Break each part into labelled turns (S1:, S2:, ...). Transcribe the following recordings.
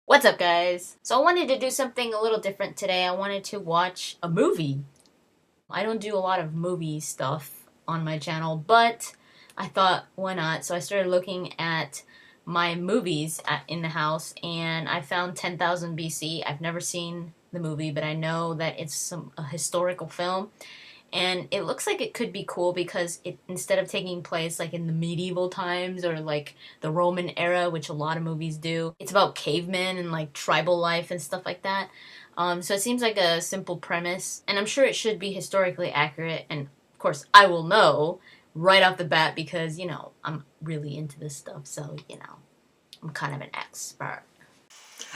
S1: What's up, guys? So I wanted to do something a little different today. I wanted to watch a movie. I don't do a lot of movie stuff on my channel, but I thought, why not? So I started looking at my movies in the house, and I found 10,000 BC. I've never seen the movie, but I know that it's a historical film. And it looks like it could be cool because instead of taking place like in the medieval times or like the Roman era, which a lot of movies do, it's about cavemen and like tribal life and stuff like that. So it seems like a simple premise, and I'm sure it should be historically accurate. And of course, I will know right off the bat because, I'm really into this stuff. So, I'm kind of an expert.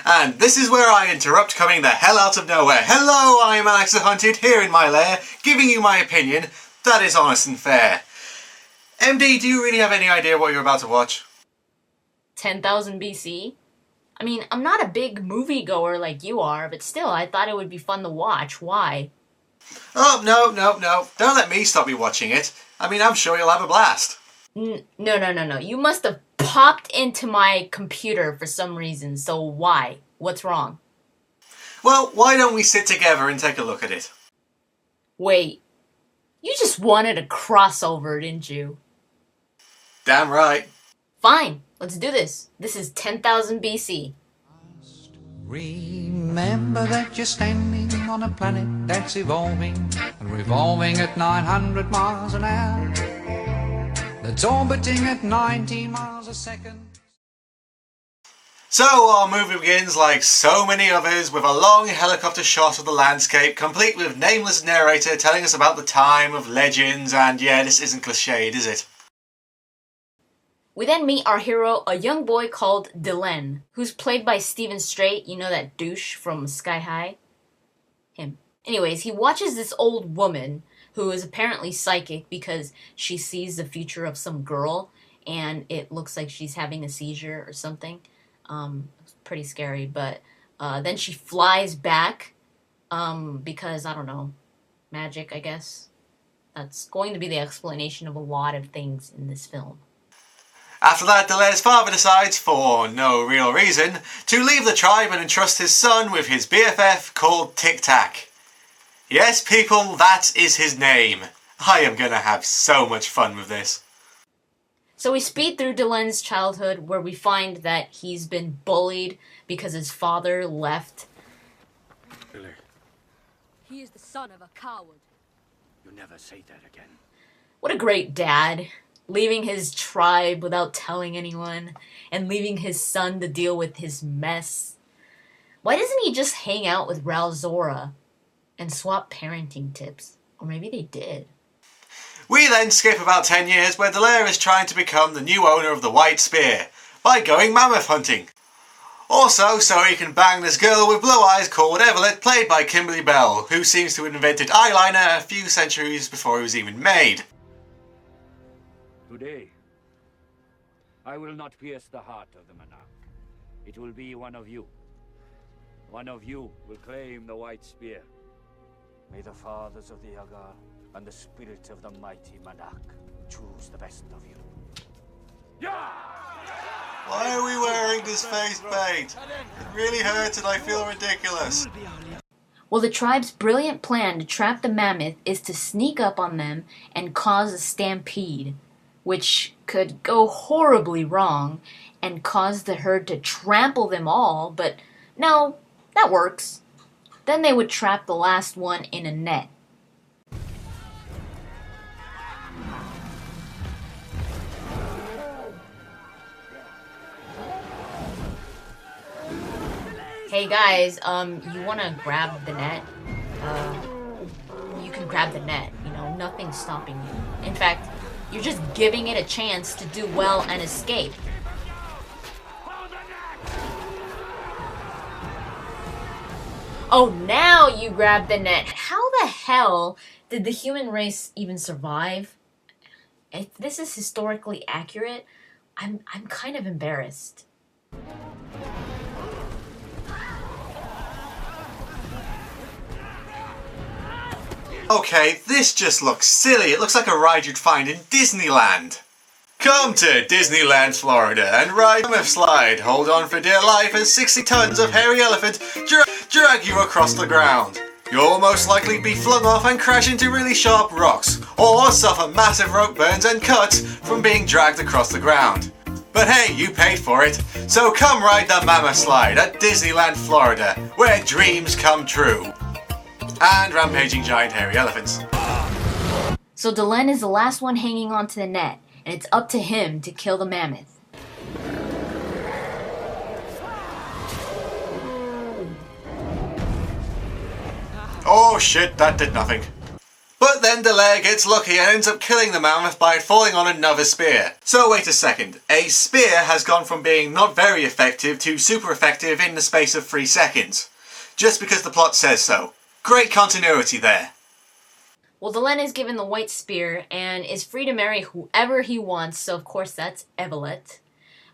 S2: And this is where I interrupt, coming the hell out of nowhere. Hello, I am Alexthehunted, here in my lair, giving you my opinion that is honest and fair. MD, do you really have any idea what you're about to watch?
S1: 10,000 BC? I mean, I'm not a big moviegoer like you are, but still, I thought it would be fun to watch. Why?
S2: Oh, no. Don't let me stop you watching it. I mean, I'm sure you'll have a blast.
S1: No. You must have popped into my computer for some reason, so why? What's wrong?
S2: Well, why don't we sit together and take a look at it?
S1: Wait, you just wanted a crossover, didn't you?
S2: Damn right.
S1: Fine, let's do this. This is 10,000 BC.
S3: Remember that you're standing on a planet that's evolving and revolving at 900 miles an hour. That's orbiting at 19 miles a second.
S2: So our movie begins like so many others with a long helicopter shot of the landscape, complete with nameless narrator telling us about the time of legends, and yeah, this isn't cliched, is it?
S1: We then meet our hero, a young boy called Dylan, who's played by Steven Strait, you know, that douche from Sky High? Him. Anyways, he watches this old woman who is apparently psychic because she sees the future of some girl and it looks like she's having a seizure or something. It's pretty scary, but then she flies back because, I don't know, magic, I guess. That's going to be the explanation of a lot of things in this film.
S2: After that, Delair's father decides, for no real reason, to leave the tribe and entrust his son with his BFF called Tic Tac. Yes, people, that is his name. I am gonna have so much fun with this.
S1: So we speed through Dylan's childhood, where we find that he's been bullied because his father left.
S4: Billy,
S5: He is the son of a coward.
S4: you never say that again.
S1: What a great dad. Leaving his tribe without telling anyone, and leaving his son to deal with his mess. Why doesn't he just hang out with Ralzora and swap parenting tips? Or maybe they did.
S2: We then skip about 10 years where Delaire is trying to become the new owner of the White Spear by going mammoth hunting. Also, so he can bang this girl with blue eyes called Evelyn, played by Camilla Belle, who seems to have invented eyeliner a few centuries before it was even made.
S4: Today, I will not pierce the heart of the monarch. It will be one of you. One of you will claim the White Spear. May the fathers of the Yagar and the spirit of the mighty monarch choose the best of you.
S2: Why are we wearing this face paint? It really hurts and I feel ridiculous.
S1: Well, the tribe's brilliant plan to trap the mammoth is to sneak up on them and cause a stampede, which could go horribly wrong and cause the herd to trample them all, but no, that works. Then they would trap the last one in a net. Hey guys, you wanna grab the net? You can grab the net, nothing's stopping you. In fact, you're just giving it a chance to do well and escape. Oh, now you grab the net. How the hell did the human race even survive? If this is historically accurate, I'm kind of embarrassed.
S2: Okay, this just looks silly. It looks like a ride you'd find in Disneyland. Come to Disneyland, Florida and ride Mammoth Slide. Hold on for dear life as 60 tons of hairy elephant drag you across the ground. You'll most likely be flung off and crash into really sharp rocks, or suffer massive rope burns and cuts from being dragged across the ground. But hey, you paid for it, so come ride the Mammoth Slide at Disneyland, Florida, where dreams come true. And rampaging giant hairy elephants.
S1: So Delenn is the last one hanging onto the net, and it's up to him to kill the mammoth.
S2: Oh shit, that did nothing. But then Delaire gets lucky and ends up killing the mammoth by falling on another spear. So wait a second, a spear has gone from being not very effective to super effective in the space of 3 seconds. Just because the plot says so. Great continuity there.
S1: Well, Delenn is given the white spear and is free to marry whoever he wants, so of course that's Evelyn.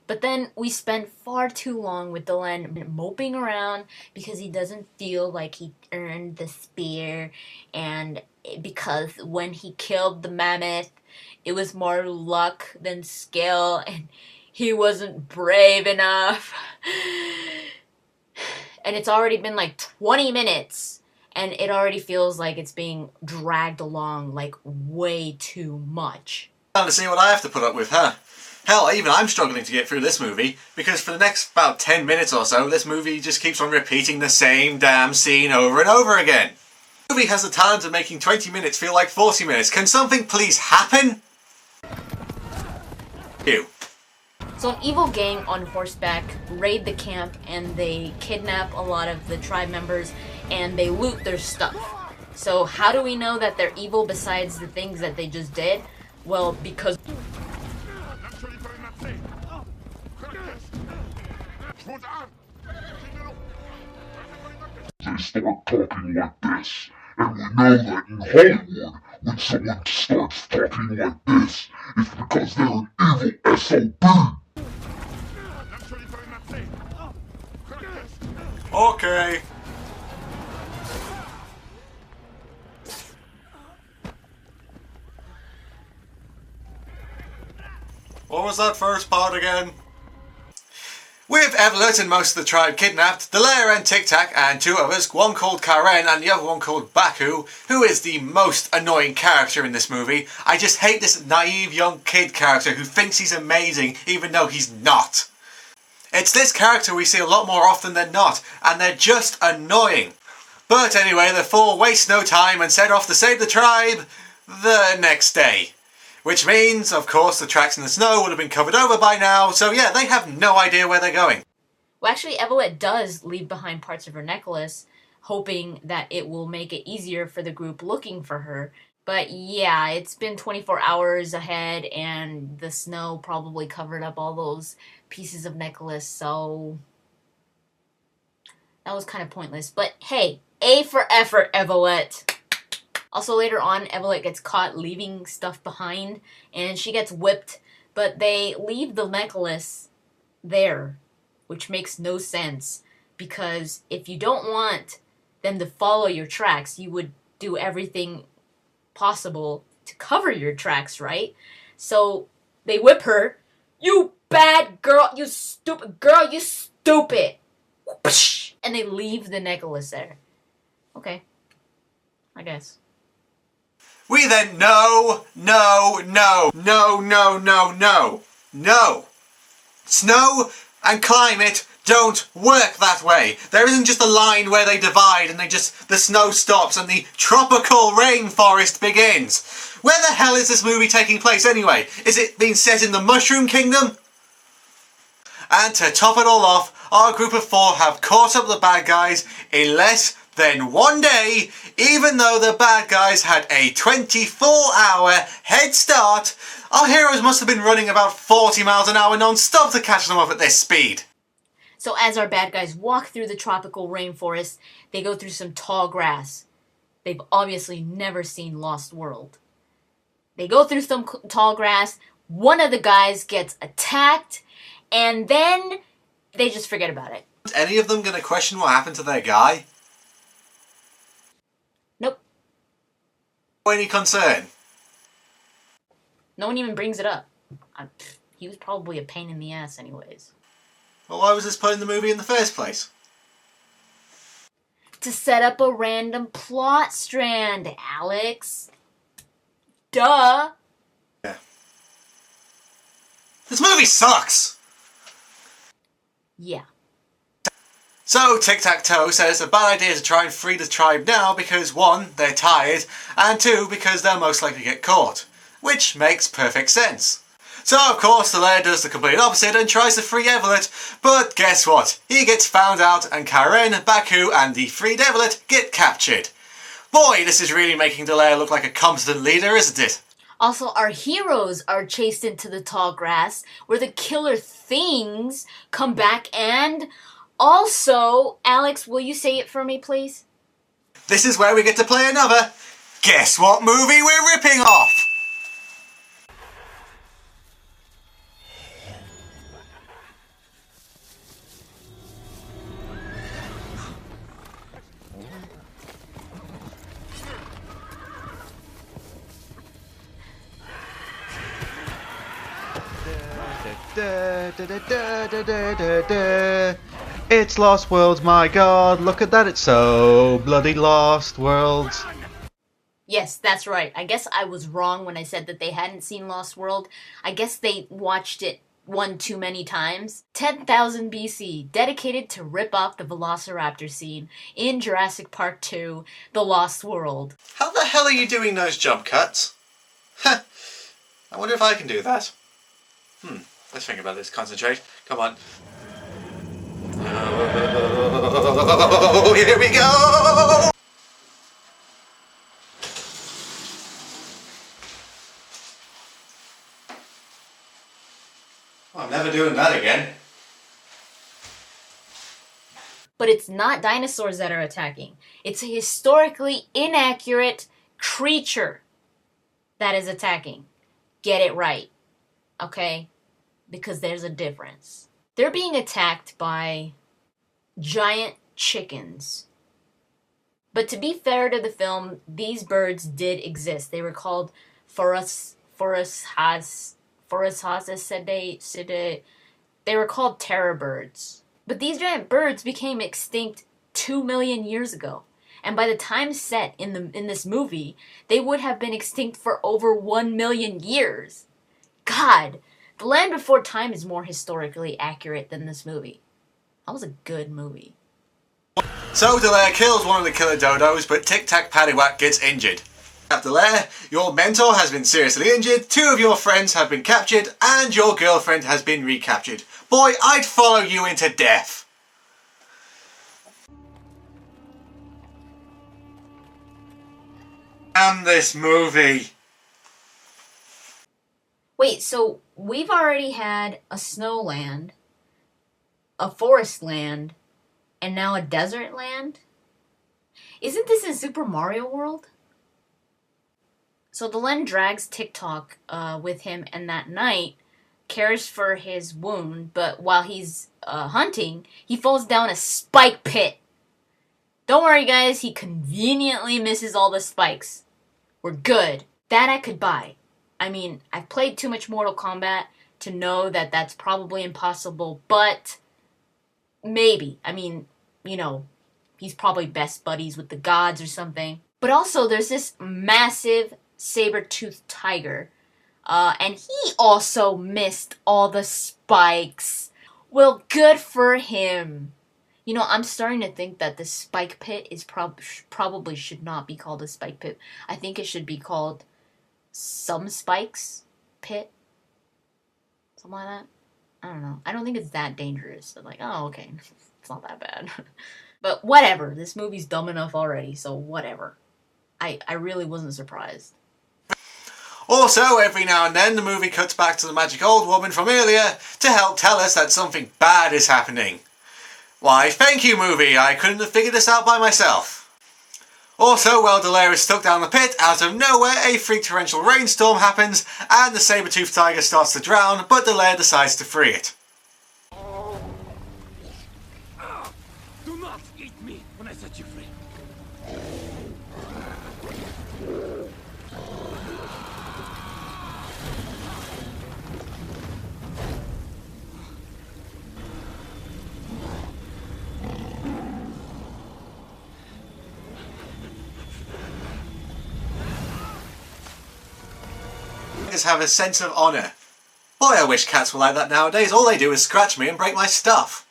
S1: But then we spend far too long with Delenn moping around because he doesn't feel like he earned the spear, and because when he killed the mammoth, it was more luck than skill, and he wasn't brave enough. And it's already been like 20 minutes, and it already feels like it's being dragged along like way too much.
S2: Time to see what I have to put up with, huh? Hell, even I'm struggling to get through this movie, because for the next about 10 minutes or so, this movie just keeps on repeating the same damn scene over and over again. The movie has the talent of making 20 minutes feel like 40 minutes. Can something please happen? Ew.
S1: So an evil gang on horseback raid the camp, and they kidnap a lot of the tribe members, and they loot their stuff. So how do we know that they're evil besides the things that they just did? Well, because
S6: they start talking like this. And we know that in Hollywood, when someone starts talking like this, it's because they're an evil SOB.
S2: Okay. What was that first part again? With Evelyn and most of the tribe kidnapped, Delaire and Tic Tac and 2 others, one called Karen and the other one called Baku, who is the most annoying character in this movie. I just hate this naive young kid character who thinks he's amazing even though he's not. It's this character we see a lot more often than not, and they're just annoying. But anyway, the 4 waste no time and set off to save the tribe the next day. Which means, of course, the tracks in the snow would have been covered over by now, so yeah, they have no idea where they're going.
S1: well, actually, Evelyn does leave behind parts of her necklace, hoping that it will make it easier for the group looking for her. But yeah, it's been 24 hours ahead, and the snow probably covered up all those pieces of necklace, so that was kind of pointless. But hey, A for effort, Evelyn. Also later on, Evelyn gets caught leaving stuff behind, and she gets whipped, but they leave the necklace there, which makes no sense, because if you don't want them to follow your tracks, you would do everything possible to cover your tracks, right? So they whip her. You bad girl, you stupid girl, you stupid. And they leave the necklace there. Okay, I guess.
S2: We then no. Snow and climate don't work that way. There isn't just a line where they divide and the snow stops and the tropical rainforest begins. Where the hell is this movie taking place anyway? Is it being set in the Mushroom Kingdom? And to top it all off, our group of 4 have caught up the bad guys in less than 1 day, even though the bad guys had a 24-hour head start. Our heroes must have been running about 40 miles an hour non-stop to catch them up at this speed.
S1: So as our bad guys walk through the tropical rainforest, they go through some tall grass. They've obviously never seen Lost World. They go through some tall grass, one of the guys gets attacked, and then they just forget about it.
S2: Is any of them going to question what happened to their guy?
S1: Nope.
S2: Any concern?
S1: No one even brings it up. He was probably a pain in the ass anyways.
S2: Well, why was this put in the movie in the first place?
S1: To set up a random plot strand, Alex. Duh.
S2: Yeah. This movie sucks!
S1: Yeah.
S2: So, Tic-Tac-Toe says it's a bad idea to try and free the tribe now because 1, they're tired, and 2, because they'll most likely get caught. Which makes perfect sense. So, of course, the lair does the complete opposite and tries to free Evelyn, but guess what? He gets found out and Karen, Baku and the freed Evelyn get captured. Boy, this is really making the lair look like a competent leader, isn't it?
S1: Also, our heroes are chased into the tall grass where the killer things come back and... Also, Alex, will you say it for me, please?
S2: This is where we get to play another Guess What Movie We're Ripping Off?
S7: It's Lost Worlds, my god, look at that, it's so bloody Lost Worlds.
S1: Yes, that's right. I guess I was wrong when I said that they hadn't seen Lost World. I guess they watched it one too many times. 10,000 BC, dedicated to rip off the Velociraptor scene in Jurassic Park 2, The Lost World.
S2: How the hell are you doing those jump cuts? Huh. I wonder if I can do that. Let's think about this. Concentrate. Come on. Oh, here we go! I'm never doing that again.
S1: But it's not dinosaurs that are attacking. It's a historically inaccurate creature that is attacking. Get it right. Okay? Because there's a difference. They're being attacked by giant chickens. But to be fair to the film, these birds did exist. They were called they were called terror birds. But these giant birds became extinct 2 million years ago. And by the time set in this movie, they would have been extinct for over 1 million years. God, The Land Before Time is more historically accurate than this movie. That was a good movie.
S2: So Delaire kills one of the killer dodos, but Tic Tac Paddywhack gets injured. At Delaire, your mentor has been seriously injured, 2 of your friends have been captured, and your girlfriend has been recaptured. Boy, I'd follow you into death. Damn this movie.
S1: Wait, so we've already had a snowland, a forest land, and now a desert land? Isn't this in Super Mario World? So Delenn drags TikTok with him, and that night cares for his wound, but while he's hunting, he falls down a spike pit. Don't worry, guys, he conveniently misses all the spikes. We're good. That I could buy. I mean, I've played too much Mortal Kombat to know that that's probably impossible, but maybe. I mean, you know, he's probably best buddies with the gods or something. But also, there's this massive saber-toothed tiger, and he also missed all the spikes. Well, good for him. You know, I'm starting to think that the spike pit is probably should not be called a spike pit. I think it should be called some spikes pit. Something like that. I don't know. I don't think it's that dangerous. So like, oh, okay. It's not that bad. But whatever. This movie's dumb enough already, so whatever. I really wasn't surprised.
S2: Also, every now and then the movie cuts back to the magic old woman from earlier to help tell us that something bad is happening. Why, thank you, movie. I couldn't have figured this out by myself. Also, while Delaire is stuck down the pit, out of nowhere a freak torrential rainstorm happens and the saber-toothed tiger starts to drown, but Delaire decides to free it.
S4: Do not eat me when I set you free.
S2: tigers have a sense of honour. Boy, I wish cats were like that nowadays. All they do is scratch me and break my stuff.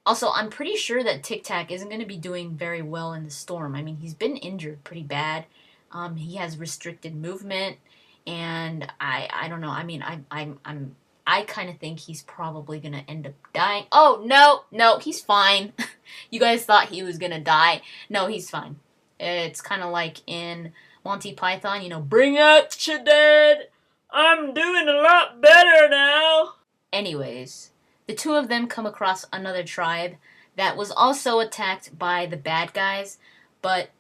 S1: Also, I'm pretty sure that Tic Tac isn't going to be doing very well in the storm. I mean, he's been injured pretty bad. He has restricted movement, and I don't know. I mean, I kind of think he's probably going to end up dying. Oh, no, he's fine. You guys thought he was going to die. No, he's fine. It's kind of like in Monty Python, you know, bring out your dead. I'm doing a lot better now. Anyways, the two of them come across another tribe that was also attacked by the bad guys, but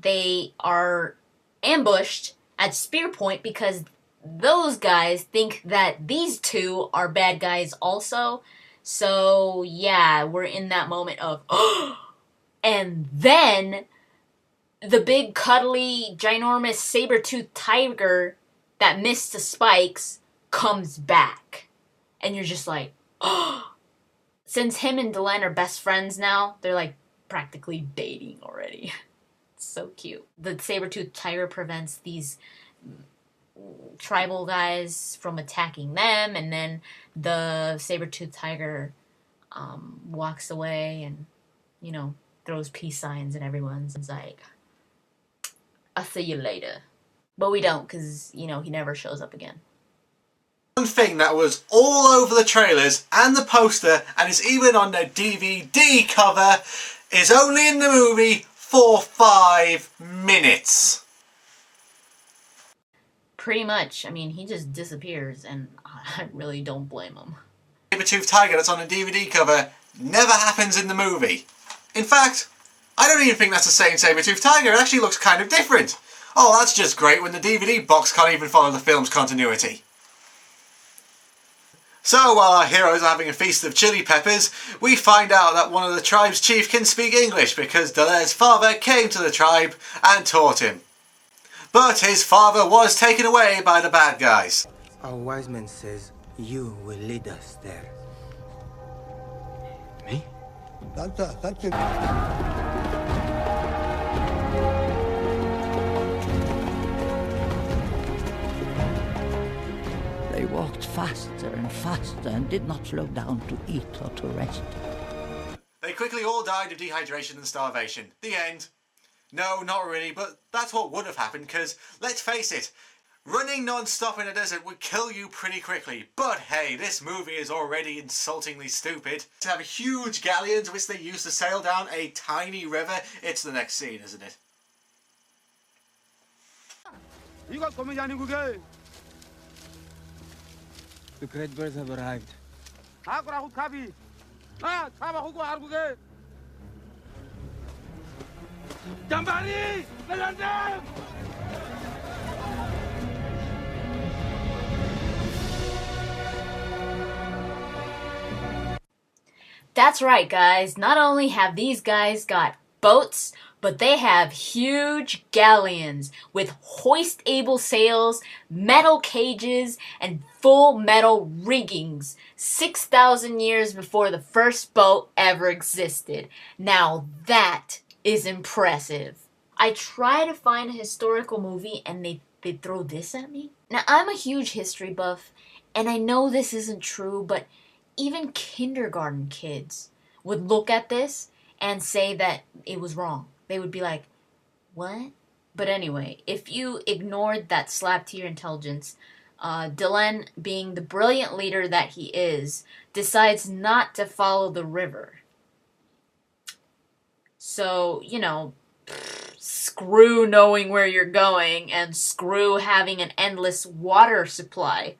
S1: they are ambushed at spear point because those guys think that these two are bad guys also. So yeah, we're in that moment of and then the big cuddly ginormous saber-toothed tiger that missed the spikes comes back. And you're just like, since him and Delenn are best friends now, they're like practically dating already. It's so cute. The saber-toothed tiger prevents these tribal guys from attacking them, and then the saber-toothed tiger walks away and, you know, throws peace signs, and everyone's like, I'll see you later. But we don't, because, you know, he never shows up again.
S2: One thing that was all over the trailers and the poster, and is even on the DVD cover, is only in the movie for 5 minutes.
S1: Pretty much. I mean, he just disappears, and I really don't blame him.
S2: The saber-toothed tiger that's on the DVD cover never happens in the movie. In fact, I don't even think that's the same saber-toothed tiger. It actually looks kind of different. Oh, that's just great when the DVD box can't even follow the film's continuity. So, while our heroes are having a feast of chili peppers, we find out that one of the tribe's chief can speak English because Delaire's father came to the tribe and taught him. But his father was taken away by the bad guys.
S8: Our wise man says you will lead us there. Me? That's it.
S9: They walked faster and faster and did not slow down to eat or to rest.
S2: They quickly all died of dehydration and starvation. The end. No, not really, but that's what would have happened, because, let's face it, running non-stop in a desert would kill you pretty quickly. But hey, this movie is already insultingly stupid. To have huge galleons which they use to sail down a tiny river, it's the next scene, isn't it?
S8: The great birds have arrived.
S1: That's right, guys. Not only have these guys got boats, but they have huge galleons with hoist-able sails, metal cages, and full metal riggings 6,000 years before the first boat ever existed. Now that is impressive. I try to find a historical movie and they throw this at me. Now, I'm a huge history buff, and I know this isn't true, but even kindergarten kids would look at this and say that it was wrong. They would be like, what? But anyway, if you ignored that slap to your intelligence, Delenn, being the brilliant leader that he is, decides not to follow the river. So, you know, screw knowing where you're going and screw having an endless water supply.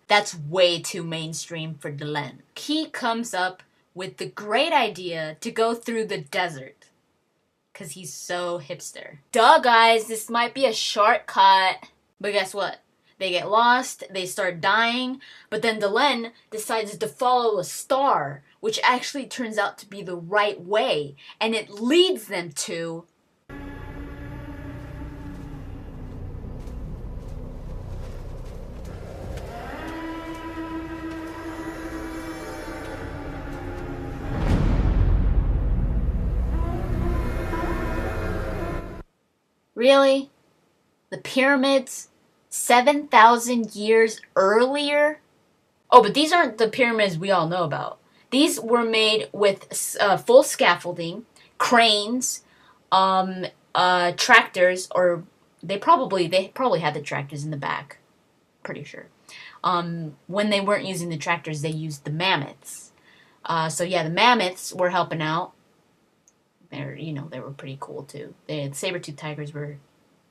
S1: That's way too mainstream for Delenn. He comes up with the great idea to go through the desert. Because he's so hipster. Duh, guys, this might be a shortcut. But guess what? They get lost, they start dying, but then Delenn decides to follow a star, which actually turns out to be the right way, and it leads them to... Really? The pyramids 7,000 years earlier? Oh, but these aren't the pyramids we all know about. These were made with full scaffolding, cranes, tractors, or they probably had the tractors in the back. Pretty sure. When they weren't using the tractors, they used the mammoths. So yeah, the mammoths were helping out. They were pretty cool too. The saber-toothed tigers were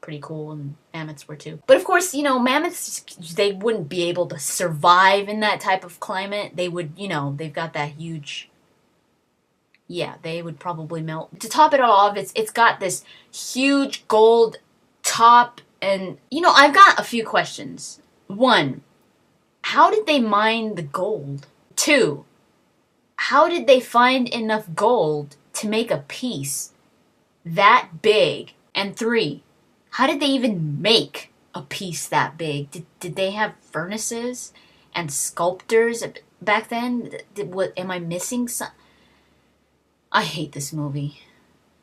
S1: pretty cool, and mammoths were too. But of course, mammoths, they wouldn't be able to survive in that type of climate. They would, they've got that huge... Yeah, they would probably melt. To top it all off, it's got this huge gold top, and, I've got a few questions. 1, how did they mine the gold? 2, how did they find enough gold to make a piece that big? And 3, how did they even make a piece that big? Did they have furnaces and sculptors back then? Am I missing some? I hate this movie.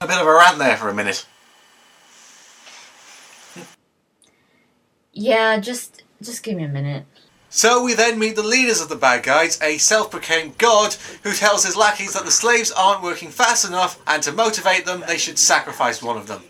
S2: A bit of a rant there for a minute.
S1: Yeah, just give me a minute.
S2: So we then meet the leaders of the bad guys, a self-proclaimed god who tells his lackeys that the slaves aren't working fast enough, and to motivate them they should sacrifice one of them.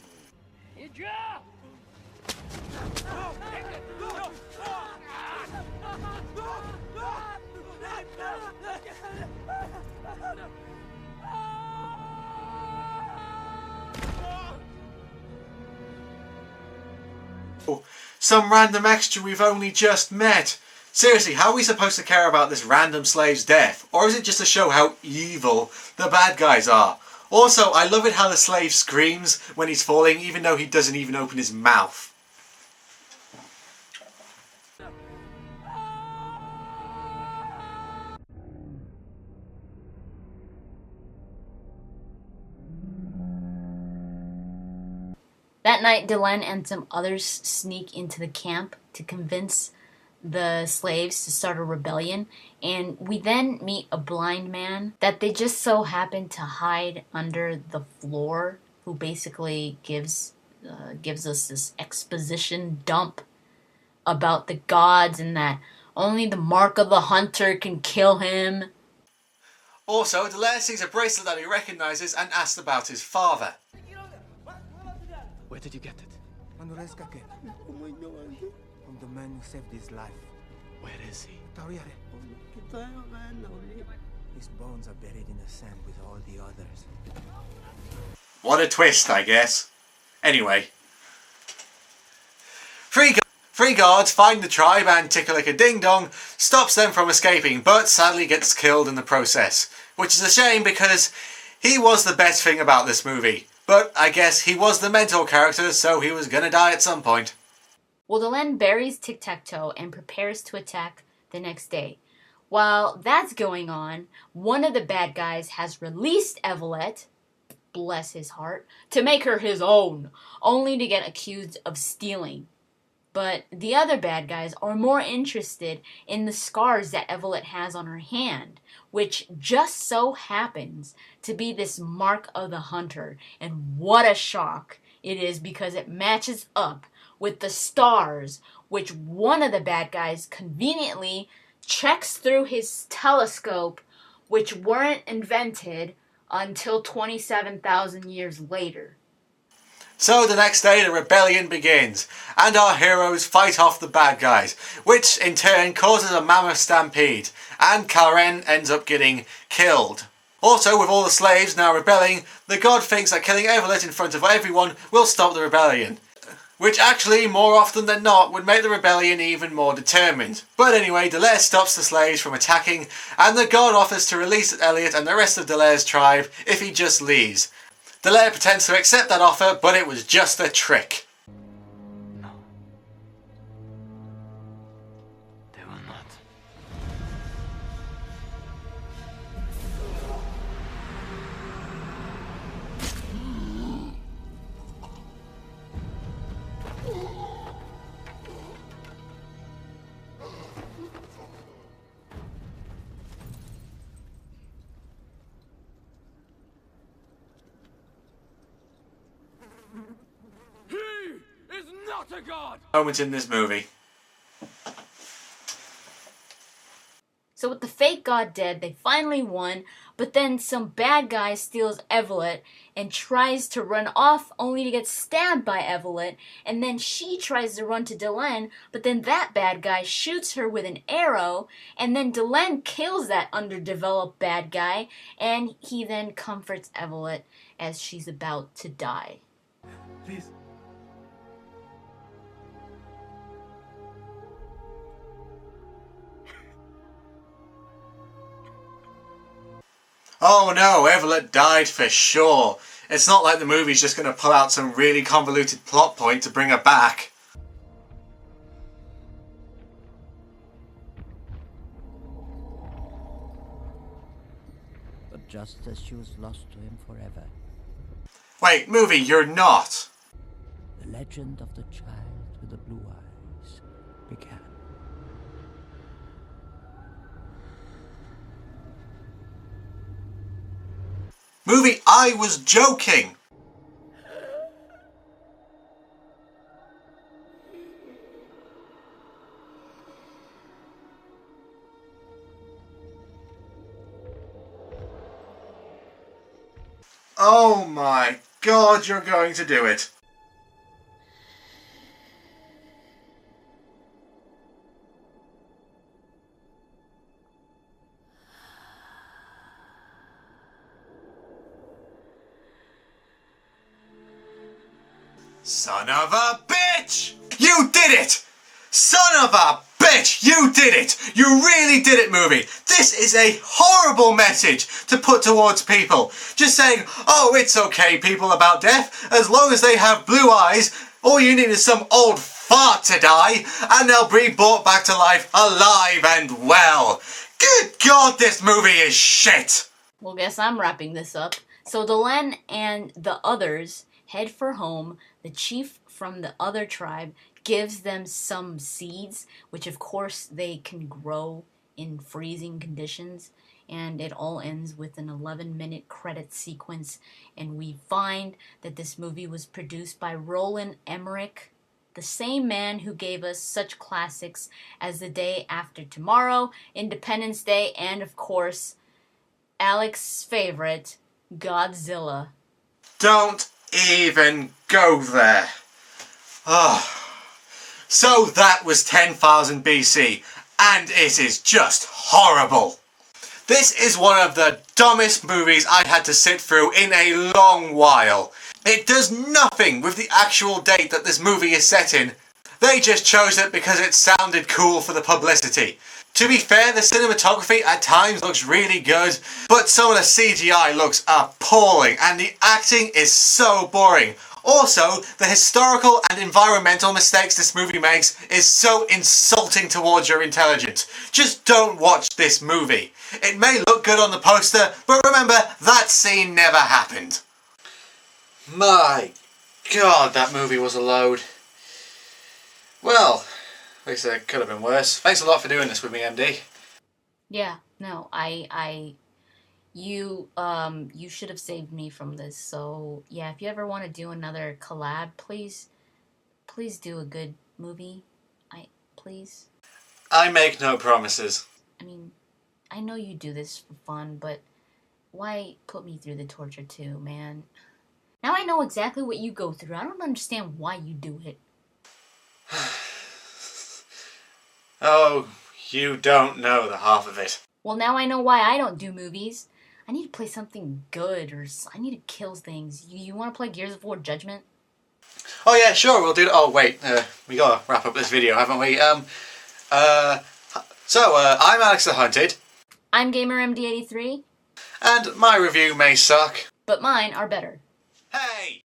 S2: Some random extra we've only just met. Seriously, how are we supposed to care about this random slave's death? Or is it just to show how evil the bad guys are? Also, I love it how the slave screams when he's falling, even though he doesn't even open his mouth.
S1: That night, Delenn and some others sneak into the camp to convince the slaves to start a rebellion, and we then meet a blind man that they just so happen to hide under the floor, who basically gives us this exposition dump about the gods and that only the mark of the hunter can kill him.
S2: Also, Delenn sees a bracelet that he recognises and asks about his father.
S8: Where did you get it? From the man who saved his life.
S3: Where is he?
S8: His bones are buried in the sand with all the others.
S2: What a twist, I guess. Anyway. Three guards find the tribe, and Tickle-Lick-a-Ding-Dong stops them from escaping, but sadly gets killed in the process. Which is a shame, because he was the best thing about this movie. But I guess he was the mentor character, so he was gonna die at some point.
S1: Well, Delenn buries Tic-Tac-Toe and prepares to attack the next day. While that's going on, one of the bad guys has released Evelette, bless his heart, to make her his own, only to get accused of stealing. But the other bad guys are more interested in the scars that Evelette has on her hand, which just so happens to be this mark of the hunter. And what a shock it is, because it matches up with the stars, which one of the bad guys conveniently checks through his telescope, which weren't invented until 27,000 years later.
S2: So the next day the rebellion begins, and our heroes fight off the bad guys, which in turn causes a mammoth stampede, and Karen ends up getting killed. Also, with all the slaves now rebelling, the god thinks that killing Evelette in front of everyone will stop the rebellion. Which actually, more often than not, would make the rebellion even more determined. But anyway, Delaire stops the slaves from attacking, and the god offers to release Elliot and the rest of Delaire's tribe if he just leaves. Delaire pretends to accept that offer, but it was just a trick.
S3: No. They will not.
S4: not a god!
S2: Moment in this movie.
S1: So with the fake god dead, they finally won, but then some bad guy steals Evelyn and tries to run off only to get stabbed by Evelyn, and then she tries to run to Delenn, but then that bad guy shoots her with an arrow, and then Delenn kills that underdeveloped bad guy, and he then comforts Evelyn as she's about to die.
S2: Please. Oh no, Evelyn died for sure. It's not like the movie's just going to pull out some really convoluted plot point to bring her back.
S9: But just as she was lost to him forever,
S2: Wait, movie, you're not.
S9: the legend of the child with the blue eyes began.
S2: Movie, I was joking. Oh my god, you're going to do it. Son of a bitch! You did it! Son of a bitch! You did it! You really did it, movie! This is a horrible message to put towards people. Just saying, oh, it's okay, people, about death. As long as they have blue eyes, all you need is some old fart to die, and they'll be brought back to life alive and well. Good God, this movie is shit!
S1: Well, guess I'm wrapping this up. So Delenn and the others head for home. The chief from the other tribe gives them some seeds, which of course they can grow in freezing conditions, and it all ends with an 11-minute credit sequence, and we find that this movie was produced by Roland Emmerich, the same man who gave us such classics as The Day After Tomorrow, Independence Day, and of course, Alex's favorite, Godzilla.
S2: Don't even go there. Oh. So that was 10,000 BC, and it is just horrible. This is one of the dumbest movies I had to sit through in a long while. It does nothing with the actual date that this movie is set in. They just chose it because it sounded cool for the publicity. To be fair, the cinematography at times looks really good, but some of the CGI looks appalling and the acting is so boring. Also, the historical and environmental mistakes this movie makes is so insulting towards your intelligence. Just don't watch this movie. It may look good on the poster, but remember, that scene never happened. My God, that movie was a load. Well, at least it could have been worse. Thanks a lot for doing this with me, MD.
S1: Yeah, no, you should have saved me from this. So yeah, if you ever want to do another collab, please do a good movie. Please.
S2: I make no promises.
S1: I mean, I know you do this for fun, but why put me through the torture too, man? Now I know exactly what you go through. I don't understand why you do it.
S2: Oh, you don't know the half of it.
S1: Well, now I know why I don't do movies. I need to play something good, or I need to kill things. You want to play Gears of War Judgment?
S2: Oh yeah, sure, we'll do that. Oh wait, we gotta wrap up this video, haven't we? I'm Alexthehunted.
S1: I'm GamerMD83.
S2: And my review may suck.
S1: But mine are better.
S2: Hey!